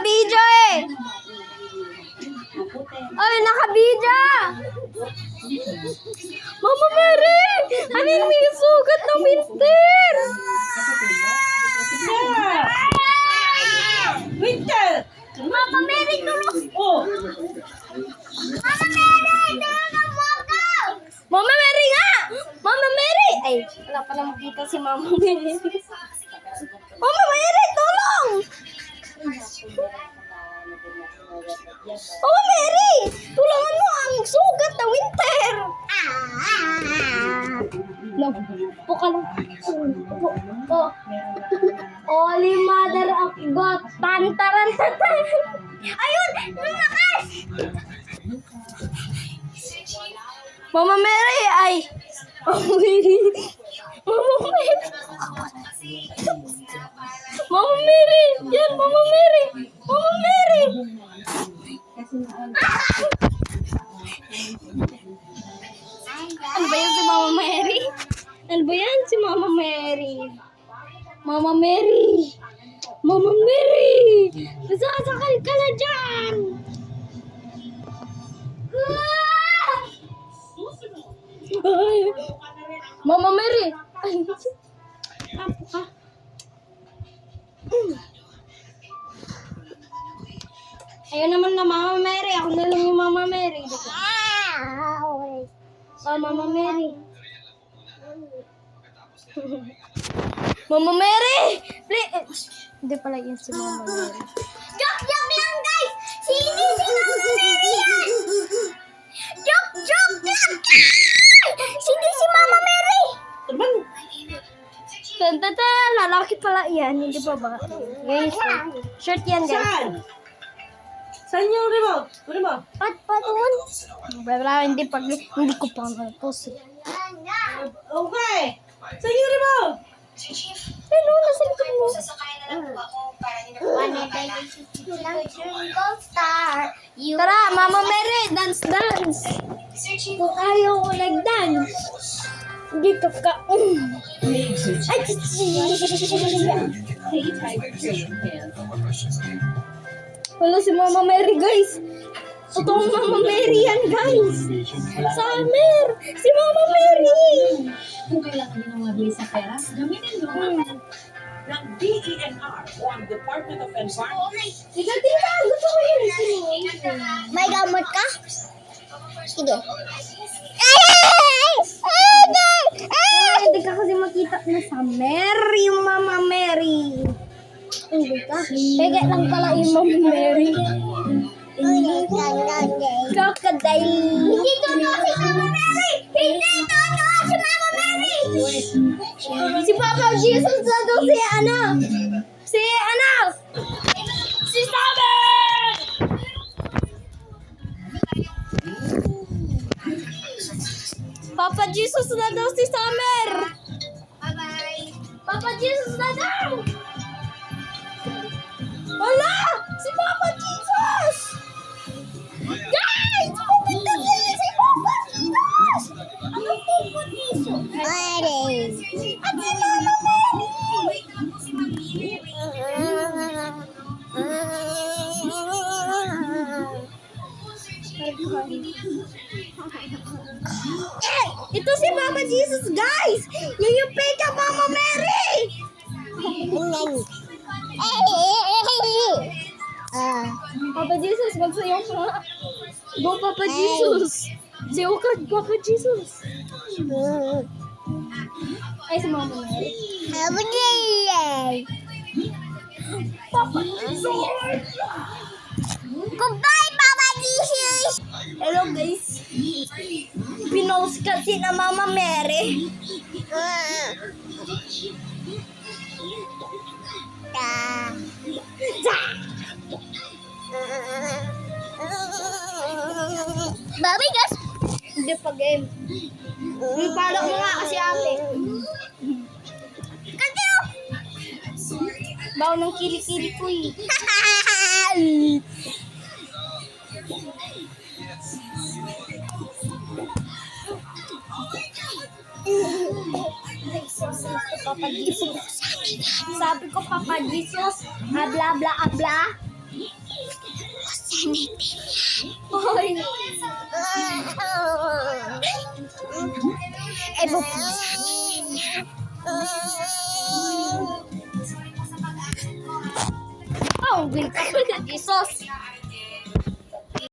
naka-video eh. Ay, naka-video. Mama Mary, ano yung may sugat ng winter? Winter! Mama Mary, tulong. Oh! Mama Mary, tulong mo ako. Mama Mary nga. Mama Mary. Ay, wala pa na makita si Mama Mary. Mama Mary, tulong. Mama Mary, tulungan mo ang sugat ng winter. No, po ka lang. Oh. Holy Mother of God. Tantaran. Ayun, lumakas. Mama Mary, ay. Mama Mary. Mama Mary. Mama Mary. Yan, Mama Mary. Mama Mary. Ano ba yan si Mama Mary? Ano ba yan si Mama Mary? Mama Mary! Mama Mary! Nasasakal ka na dyan! Ay. Mama Mary! Ay, apo ka. Ayun naman na Mama Mary. Ako na lang yung Mama Mary. Oh, Mama Mary. Mama Mary! Hindi pala yun si Mama Mary. Joke lang guys! Sino si Mama Mary yan? Joke lang! Sino si Mama Mary? Naman! Tantata, lalaki pala yan. Hindi pa ba? Guys, shirt yan guys. Saan? Saan yung remote? Remote? Pa doon. Wala, hindi ko pa na-post. Okay! Saan yung remote? Ano, nasa likod mo. Tara, Mama Mary, dance. Kung ayaw ko nag-dance, dito ka. Ay, wala si Mama Mary, guys. Totoong Mama Mary yan, guys. Summer! Si Mama Mary! Kung kailangan nyo ng mabilis sa pera, gamitin nyo Ng DENR o ang Department of Environment. Sige, tita. Gusto ko yun. May gamot ka? Sige. Hindi ka kasi makita na Summer, yung Mama Mary. Hindi ka? Pege lang pala yung Mama Mary. Crocodile. Hindi totoo si Mama Mary! Hindi totoo si Mama Mary! Si Papa Jesus na to si ano? Si Summer! Papa Jesus na daw si Summer! Bye-bye! Papa Jesus na daw! Wala! Si Papa Jesus! Guys! Pupunta sila si Papa Jesus! Ano Papa Jesus? At si Mama Mary! Ito si Papa Jesus, guys! Yan yung fake Mama Mary! Papa Jesus, magsayaw ka. Go, Papa Jesus. Sayaw ka, Papa Jesus. Ay, si Mama Mary. Papa Jesus. Goodbye, Papa Jesus. Hello, guys. Pinost kasi na Mama Mary. Babi, guys. Hindi pa game. Ipalo mo nga kasi ate. Katiyo! Baw ng kili-kili ko eh. Papa Jesus. Sabi ko, Papa Jesus, abla, abla, abla. Hoy. Eh, oh, wait. Jesus.